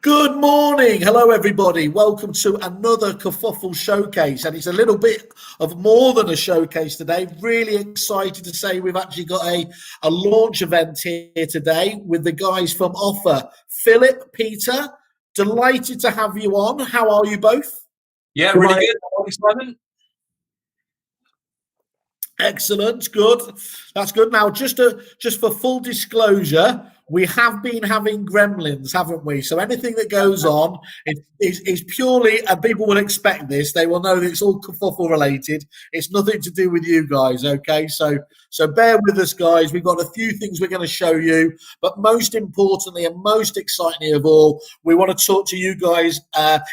Good morning. Hello, everybody. Welcome to another Kerfuffle showcase. And it's a little bit of more than a showcase today. Really excited to say we've actually got a launch event here today with the guys from OFFR. Philip, Peter, delighted to have you on. How are you both? Yeah, really good. Simon. Excellent. Good. That's good. Now, just for full disclosure, we have been having gremlins, haven't we? So anything that goes on is purely, and people will expect this. They will know that it's all kerfuffle related. It's nothing to do with you guys, okay? So bear with us, guys. We've got a few things we're going to show you, but most importantly and most exciting of all, we want to talk to you guys.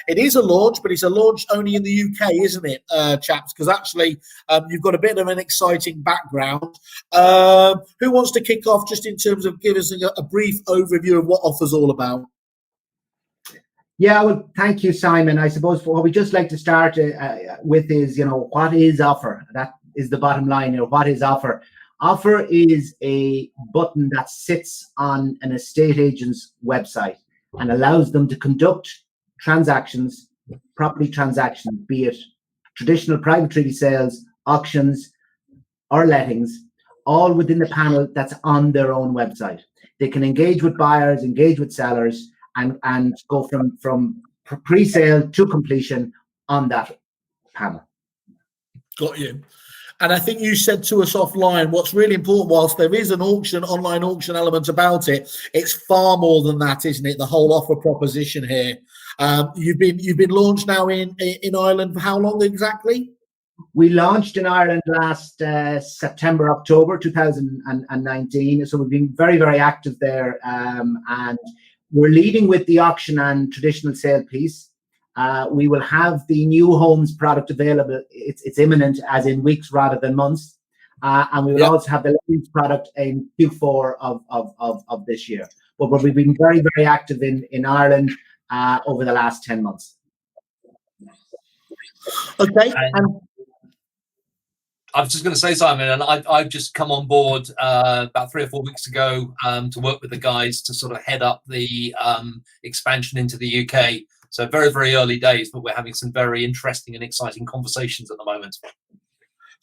It is a launch, but it's a launch only in the UK, isn't it, chaps? Because actually, you've got a bit of an exciting background. Who wants to kick off just in terms of give us a brief overview of what OFFR's all about? Yeah, well, thank you, Simon. I suppose what we just like to start with is, what is OFFR? That is the bottom line. What is OFFR? OFFR is a button that sits on an estate agent's website and allows them to conduct transactions, property transactions, be it traditional private treaty sales, auctions, or lettings, all within the panel that's on their own website. They can engage with buyers, engage with sellers, and go from pre-sale to completion on that panel. Got you. And I think you said to us offline, what's really important, whilst there is an online auction element about it, it's far more than that, isn't it? The whole OFFR proposition here. You've been launched now in Ireland for how long exactly? We launched in Ireland last September, October 2019. So we've been very, very active there, and we're leading with the auction and traditional sale piece. We will have the new homes product available. It's imminent, as in weeks rather than months. And we will also have the lettings product in Q4 of this year. But we've been very, very active in Ireland over the last 10 months. Okay. I was just going to say, Simon, and I've just come on board about 3 or 4 weeks ago to work with the guys to sort of head up the expansion into the UK. So very, very early days, but we're having some very interesting and exciting conversations at the moment.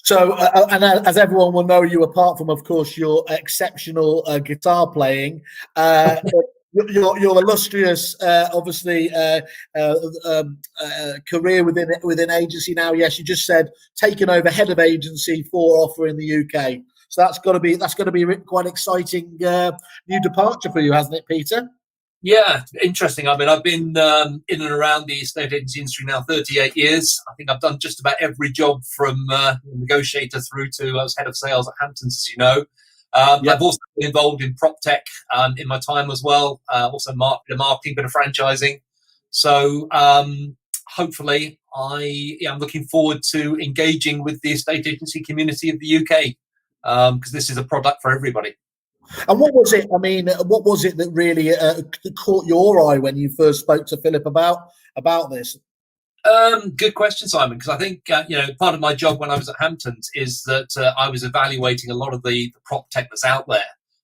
So, and as everyone will know, you, apart from, of course, your exceptional guitar playing, your illustrious, obviously, career within agency now. Yes, you just said taken over head of agency for OFFR in the UK. So that's got to be quite exciting new departure for you, hasn't it, Peter? Yeah, interesting. I mean, I've been in and around the estate agency industry now 38 years. I think I've done just about every job from negotiator through to I was head of sales at Hamptons, as you know. I've also been involved in prop tech in my time as well, also marketing, bit of franchising. So hopefully I'm looking forward to engaging with the estate agency community of the UK because this is a product for everybody. And what was it? I mean, what was it that really caught your eye when you first spoke to Philip about this? Good question, Simon, because I think, part of my job when I was at Hamptons is that I was evaluating a lot of the prop tech that's out there.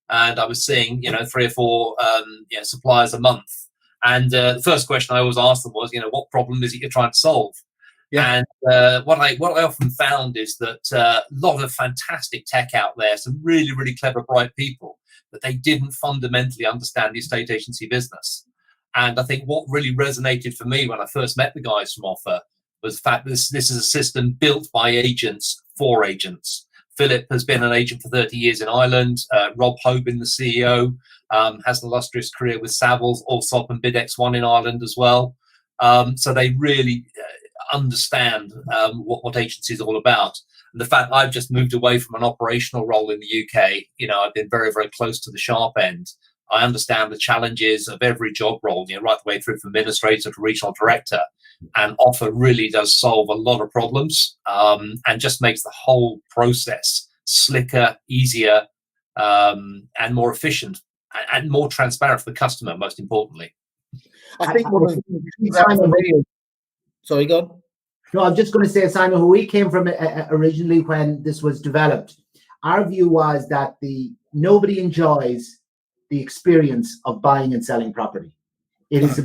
And I was seeing, 3 or 4 suppliers a month. And the first question I always asked them was, what problem is it you're trying to solve? Yeah. And what I often found is that a lot of fantastic tech out there, some really, really clever, bright people, but they didn't fundamentally understand the estate agency business. And I think what really resonated for me when I first met the guys from OFFR was the fact that this is a system built by agents for agents. Philip has been an agent for 30 years in Ireland. Rob Hoban, the CEO, has an illustrious career with Savills, Allsop and BidX1 in Ireland as well. So they really understand what agency is all about. And the fact I've just moved away from an operational role in the UK, I've been very, very close to the sharp end. I understand the challenges of every job role, right the way through from administrator to regional director. And OFFR really does solve a lot of problems and just makes the whole process slicker, easier, and more efficient and more transparent for the customer, most importantly. I think one of the sorry, go on. No, I'm just going to say, Simon, who we came from originally when this was developed, our view was that nobody enjoys the experience of buying and selling property. It is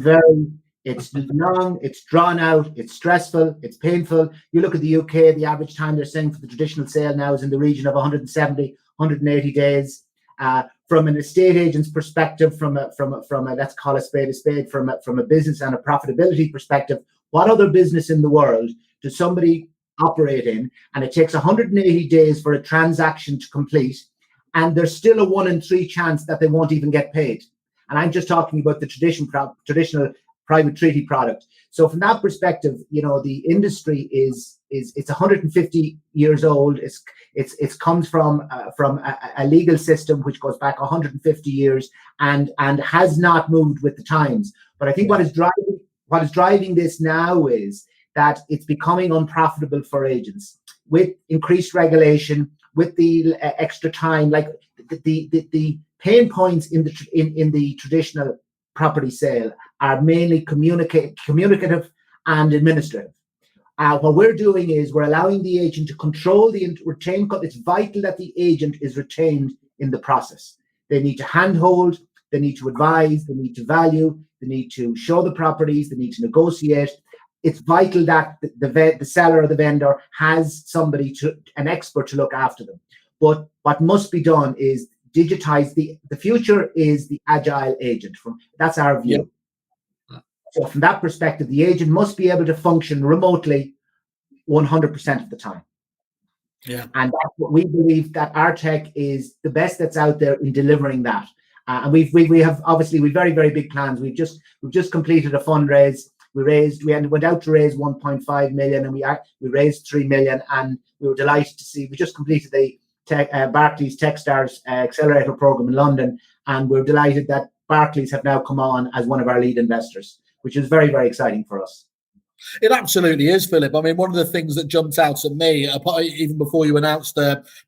it's long, it's drawn out, it's stressful, it's painful. You look at the UK, the average time they're saying for the traditional sale now is in the region of 170, 180 days. From an estate agent's perspective, from a let's call a spade, from a business and a profitability perspective, what other business in the world does somebody operate in, and it takes 180 days for a transaction to complete, and there's still a 1 in 3 chance that they won't even get paid? And I'm just talking about the traditional private treaty product. So from that perspective, the industry is it's 150 years old. It's comes from a legal system which goes back 150 years and has not moved with the times. But I think what is driving this now is that it's becoming unprofitable for agents with increased regulation, with the extra time, like the pain points in the traditional property sale are mainly communicative and administrative. What we're doing is we're allowing the agent to control the retain. It's vital that the agent is retained in the process. They need to handhold, they need to advise, they need to value, they need to show the properties, they need to negotiate. It's vital that the seller or the vendor has somebody, an expert, to look after them. But what must be done is digitize. The future is the agile agent. That's our view. Yep. So from that perspective, the agent must be able to function remotely 100% of the time. Yeah. And that's what we believe, that our tech is the best that's out there in delivering that. And we have obviously very, very big plans. We've just completed a fundraise. We went out to raise 1.5 million, and we raised 3 million, and we were delighted to see. We just completed the Barclays Techstars Accelerator program in London, and we're delighted that Barclays have now come on as one of our lead investors, which is very, very exciting for us. It absolutely is, Philip. I mean, one of the things that jumped out at me, even before you announced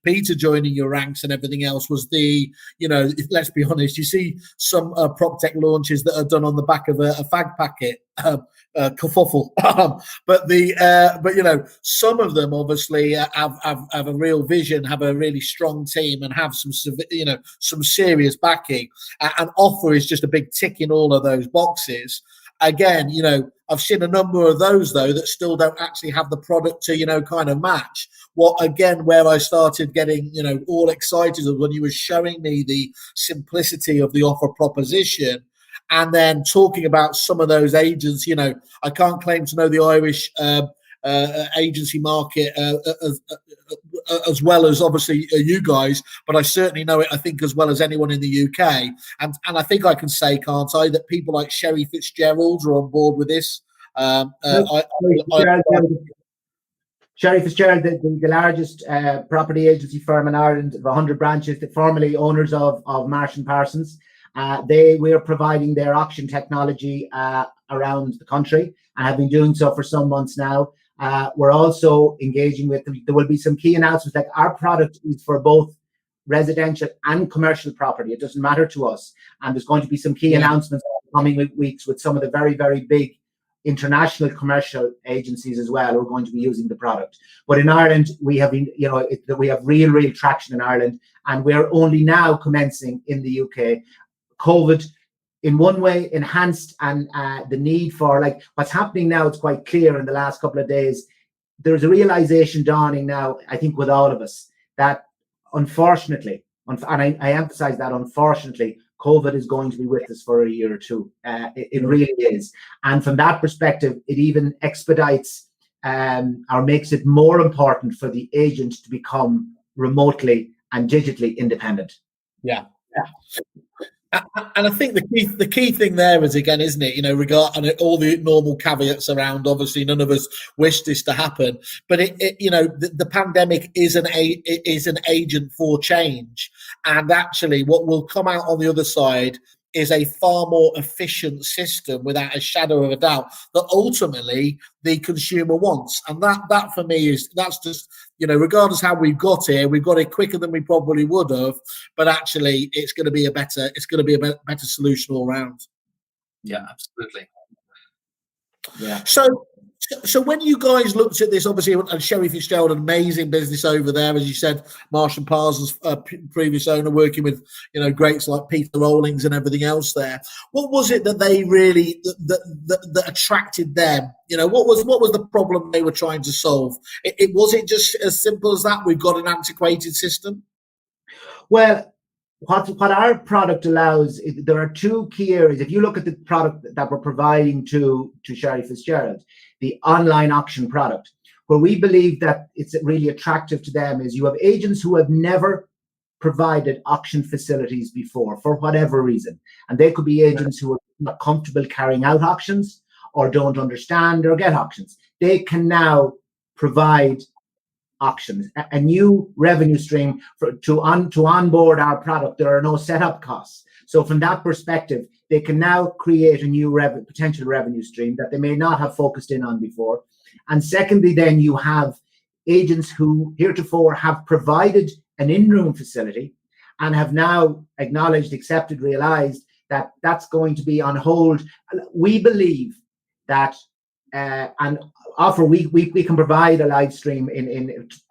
Peter joining your ranks and everything else, was let's be honest, you see some prop tech launches that are done on the back of a fag packet, Kerfuffle. but some of them obviously have a real vision, have a really strong team, and have some serious backing. And OFFR is just a big tick in all of those boxes. Again, I've seen a number of those, though, that still don't actually have the product to, kind of match. Where I started getting, all excited was when you were showing me the simplicity of the OFFR proposition, and then talking about some of those agents. I can't claim to know the Irish agency market as well as obviously you guys, but I certainly know it, I think, as well as anyone in the UK. And I think I can say, can't I, that people like Sherry Fitzgerald are on board with this. Sherry Fitzgerald, the largest property agency firm in Ireland, of 100 branches, formerly owners of Marsh & Parsons. We are providing their auction technology around the country, and have been doing so for some months now. We're also engaging with them. There will be some key announcements, like our product is for both residential and commercial property. It doesn't matter to us. And there's going to be some key announcements in the coming weeks with some of the very, very big international commercial agencies as well who are going to be using the product. But in Ireland, we have been, we have real traction in Ireland, and we're only now commencing in the UK. COVID, in one way, enhanced and the need for, like, what's happening now. It's quite clear in the last couple of days. There's a realization dawning now, I think, with all of us, that unfortunately, and I emphasize that, unfortunately, COVID is going to be with us for a year or two. It really is. And from that perspective, it even expedites or makes it more important for the agent to become remotely and digitally independent. Yeah. And I think the key thing there is, again, isn't it? Regarding all the normal caveats around. Obviously, none of us wish this to happen, but the pandemic is an agent for change, and actually, what will come out on the other side is a far more efficient system, without a shadow of a doubt, that ultimately the consumer wants. And that for me that's just, regardless how we've got here, we've got it quicker than we probably would have, but actually it's going to be a better solution all round. Yeah, absolutely. Yeah. So So when you guys looked at this, obviously, and Sherry Fitzgerald, an amazing business over there, as you said, Marsh and Parsons, previous owner, working with greats like Peter Rawlings and everything else there. What was it that they really that attracted them? What was the problem they were trying to solve? Was it just as simple as that? We've got an antiquated system. Well, what our product allows, there are two key areas. If you look at the product that we're providing to Sherry Fitzgerald, the online auction product, where we believe that it's really attractive to them is you have agents who have never provided auction facilities before for whatever reason. And they could be agents who are not comfortable carrying out auctions or don't understand or get auctions. They can now provide auctions, a new revenue stream to onboard our product. There are no setup costs. So from that perspective, they can now create a new potential revenue stream that they may not have focused in on before. And secondly, then you have agents who heretofore have provided an in-room facility and have now acknowledged, accepted, realized that that's going to be on hold. We believe that and OFFR, we can provide a live stream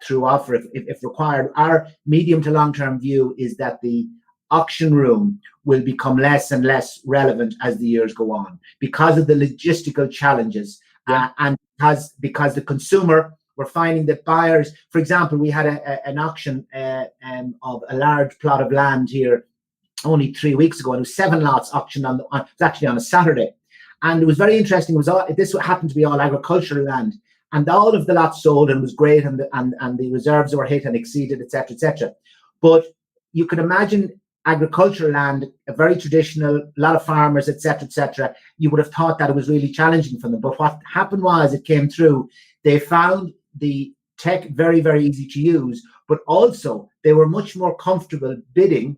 through OFFR if required. Our medium to long-term view is that the auction room will become less and less relevant as the years go on because of the logistical challenges. And because the consumer, we're finding that buyers, for example, we had an auction of a large plot of land here only 3 weeks ago, and it was 7 lots auctioned it was actually on a Saturday. And it was very interesting. This happened to be all agricultural land, and all of the lots sold and was great, and the reserves were hit and exceeded, etc., etc. But you could imagine agricultural land, a very traditional, a lot of farmers, etc., etc. You would have thought that it was really challenging for them. But what happened was, it came through. They found the tech very, very easy to use, but also they were much more comfortable bidding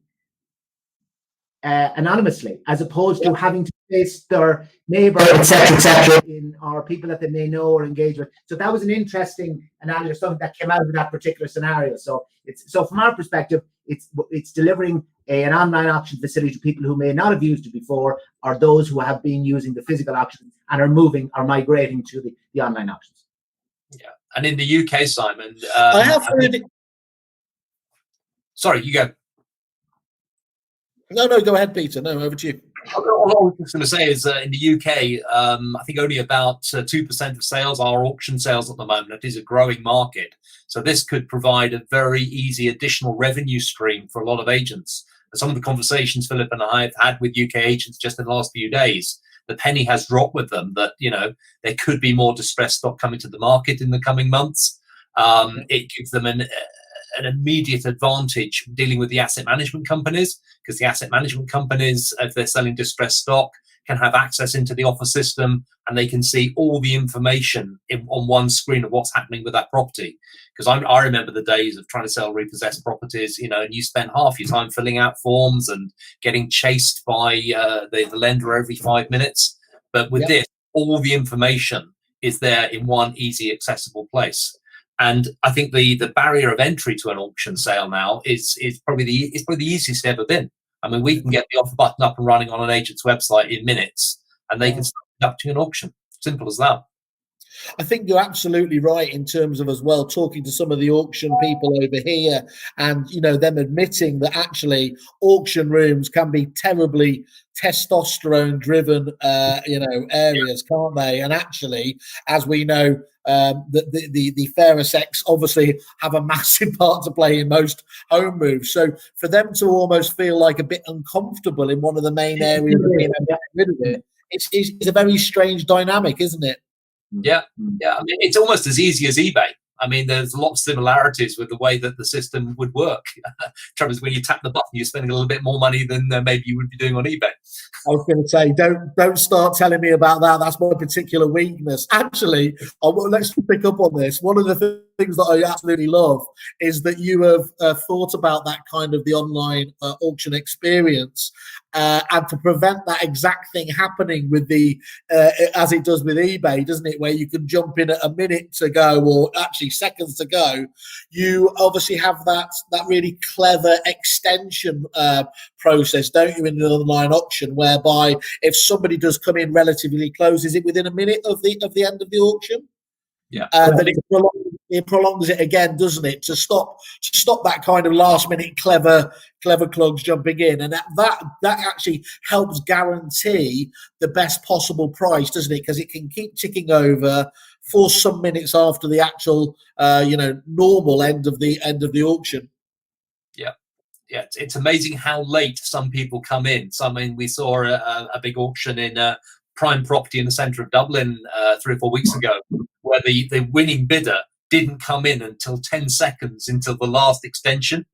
anonymously, as opposed to having to face their neighbour, etc., or people that they may know or engage with. So that was an interesting analysis, something that came out of that particular scenario. So from our perspective, it's delivering an online auction facility to people who may not have used it before, or those who have been using the physical auctions and are migrating to the online auctions. Yeah, and in the UK, Simon, I have heard it. Sorry, you go. No, go ahead, Peter. No, over to you. All I was just going to say is in the UK, I think only about 2% of sales are auction sales at the moment. It is a growing market. So this could provide a very easy additional revenue stream for a lot of agents. And some of the conversations Philip and I have had with UK agents just in the last few days, the penny has dropped with them that, there could be more distressed stock coming to the market in the coming months. It gives them an immediate advantage dealing with the asset management companies, because the asset management companies, if they're selling distressed stock, can have access into the OFFR system, and they can see all the information on one screen of what's happening with that property. Because I remember the days of trying to sell repossessed properties, and you spend half your time filling out forms and getting chased by the lender every 5 minutes. But with this, all the information is there in one easy, accessible place. And I think the barrier of entry to an auction sale now is probably the easiest it's ever been. I mean, we can get the OFFR button up and running on an agent's website in minutes, and they can start conducting an auction. Simple as that. I think you're absolutely right in terms of, as well, talking to some of the auction people over here, and them admitting that actually auction rooms can be terribly testosterone driven areas, can't they? And actually, as we know, the fairer sex obviously have a massive part to play in most home moves. So for them to almost feel like a bit uncomfortable in one of the main areas of being able to get rid of it, it's a very strange dynamic, isn't it? Yeah. I mean, it's almost as easy as eBay. I mean, there's a lot of similarities with the way that the system would work. Trouble is, when you tap the button, you're spending a little bit more money than maybe you would be doing on eBay. I was going to say, don't start telling me about that. That's my particular weakness. Actually, let's pick up on this. One of the things that I absolutely love is that you have thought about that kind of the online auction experience, and to prevent that exact thing happening with the as it does with eBay, doesn't it, where you can jump in at a minute to go or actually seconds to go. You obviously have that really clever extension process, don't you, in an online auction, whereby if somebody does come in relatively close, is it within a minute of the end of the auction? Yeah. Then it prolongs it again, doesn't it, to stop that kind of last minute clever clugs jumping in, and that actually helps guarantee the best possible price, doesn't it? Because it can keep ticking over for some minutes after the actual normal end of the auction. Yeah, it's amazing how late some people come in. So, I mean, we saw a big auction in prime property in the centre of Dublin 3 or 4 weeks ago, where the winning bidder didn't come in until 10 seconds into the last extension,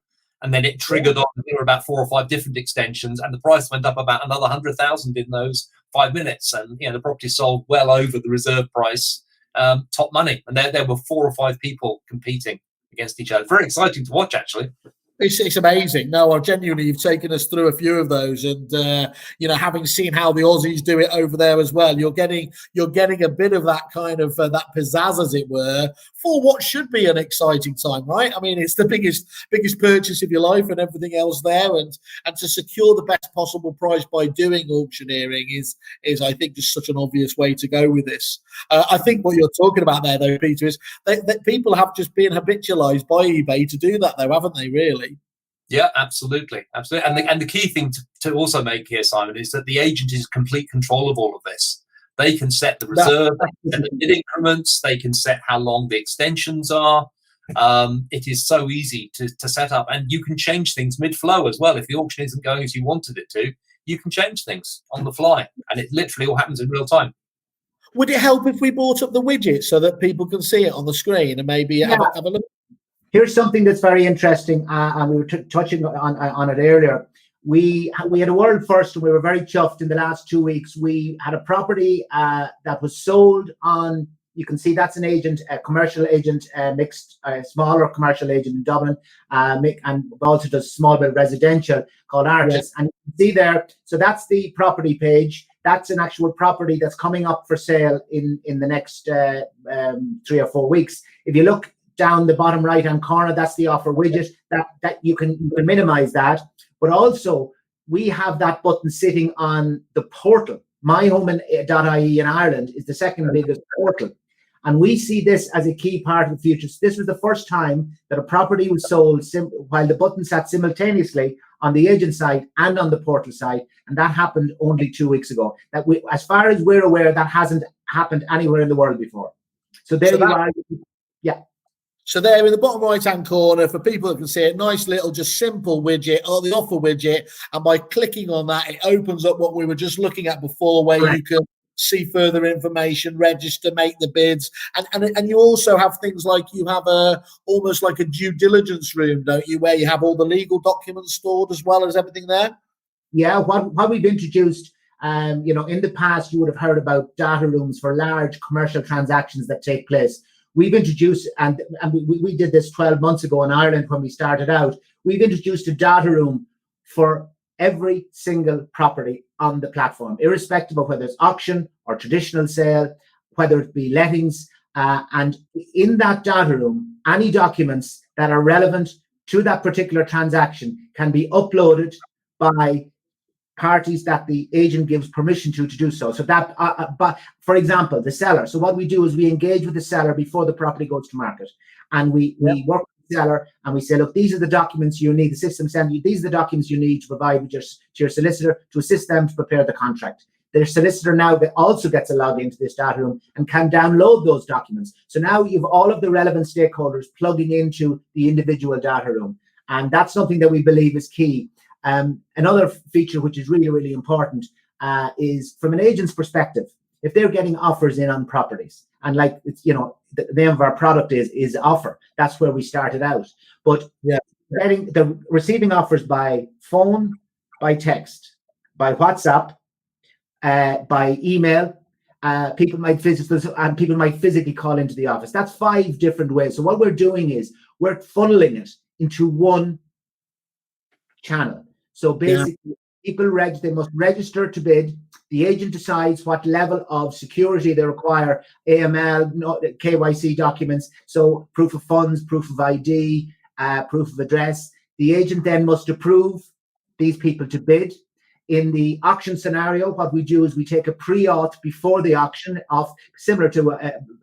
and then it triggered on. There were about 4 or 5 different extensions, and the price went up about another 100,000 in those 5 minutes, and the property sold well over the reserve price, top money, and there were 4 or 5 people competing against each other. Very exciting to watch, actually. It's amazing. No, genuinely, you've taken us through a few of those, and having seen how the Aussies do it over there as well, you're getting a bit of that kind of that pizzazz, as it were, for what should be an exciting time, right? I mean, it's the biggest purchase of your life and everything else there, and to secure the best possible price by doing auctioneering is I think just such an obvious way to go with this. I think what you're talking about there, though, Peter, is that people have just been habitualized by eBay to do that, though, haven't they? Really. Yeah, absolutely. And the key thing to also make here, Simon, is that the agent is in complete control of all of this. They can set the reserve, set the bid increments, they can set how long the extensions are. It is so easy to set up, and you can change things mid-flow as well. If the auction isn't going as you wanted it to, you can change things on the fly, and it literally all happens in real time. Would it help if we brought up the widget so that people can see it on the screen and maybe have a look? Here's something that's very interesting, and we were touching on it earlier. We had a world first, and we were very chuffed. In the last 2 weeks, we had a property that was sold on. You can see that's an agent, a commercial agent, mixed, smaller commercial agent in Dublin, and also does small bit residential called Artis. Yes. And you can see there. So that's the property page. That's an actual property that's coming up for sale in the next 3 or 4 weeks. If you look down the bottom right hand corner, that's the offer widget that you can minimize that. But also we have that button sitting on the portal. myhome.ie in Ireland is the second biggest portal, and we see this as a key part of the future. So this was the first time that a property was sold while the button sat simultaneously on the agent side and on the portal side, and that happened only 2 weeks ago. As far as we're aware, that hasn't happened anywhere in the world before. So there you are. Yeah. So there in the bottom right-hand corner, for people that can see it, nice little just simple widget, or the offer widget, and by clicking on that, it opens up what we were just looking at before, where you can see further information, register, make the bids, and you also have things like you have almost like a due diligence room, don't you, where you have all the legal documents stored as well as everything there? Yeah, what we've introduced, in the past, you would have heard about data rooms for large commercial transactions that take place. We've introduced, and we did this 12 months ago in Ireland when we started out, we've introduced a data room for every single property on the platform, irrespective of whether it's auction or traditional sale, whether it be lettings. And in that data room, any documents that are relevant to that particular transaction can be uploaded by parties that the agent gives permission to do so. So that, but for example, the seller. So what we do is we engage with the seller before the property goes to market, and we work with the seller and we say, look, these are the documents you need. The system sends you, these are the documents you need to provide to your solicitor to assist them to prepare the contract. Their solicitor now also gets a login to this data room and can download those documents. So now you have all of the relevant stakeholders plugging into the individual data room, and that's something that we believe is key. Another feature which is really, really important is from an agent's perspective. If they're getting offers in on properties, and like it's, the name of our product is offer. That's where we started out. But receiving offers by phone, by text, by WhatsApp, by email, people might physically call into the office. That's 5 different ways. So what we're doing is we're funneling it into one channel. So basically, people they must register to bid. The agent decides what level of security they require, AML, KYC documents, so proof of funds, proof of ID, proof of address. The agent then must approve these people to bid. In the auction scenario, what we do is we take a pre-auth before the auction, similar to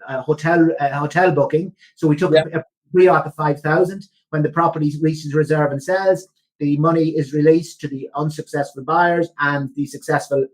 a hotel booking. So we took a pre-auth of 5,000. When the property reaches reserve and sells, the money is released to the unsuccessful buyers, and the successful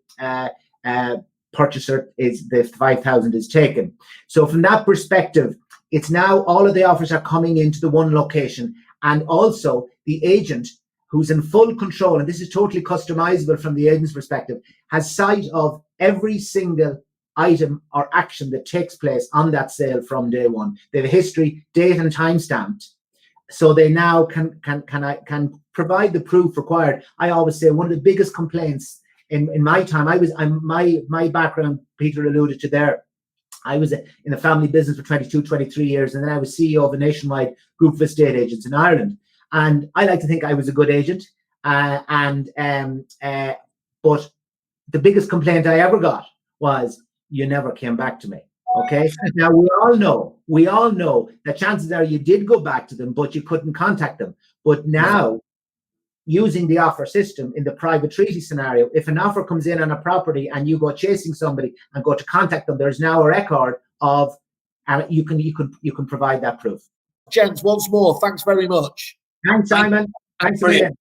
purchaser is the 5,000 is taken. So from that perspective, it's now all of the offers are coming into the one location, and also the agent, who's in full control, and this is totally customizable from the agent's perspective, has sight of every single item or action that takes place on that sale from day one. They have a history, date, and time stamped. So they now can provide the proof required. I always say one of the biggest complaints in my time, my background, Peter alluded to there, I was in the family business for 22, 23 years, and then I was CEO of a nationwide group of estate agents in Ireland. And I like to think I was a good agent. But the biggest complaint I ever got was, you never came back to me. Okay. Now we all know that chances are you did go back to them, but you couldn't contact them. But now, using the offer system in the private treaty scenario, if an offer comes in on a property and you go chasing somebody and go to contact them, there's now a record of, and you can provide that proof. Gents, once more, thanks very much. Thanks, Simon. Thanks again.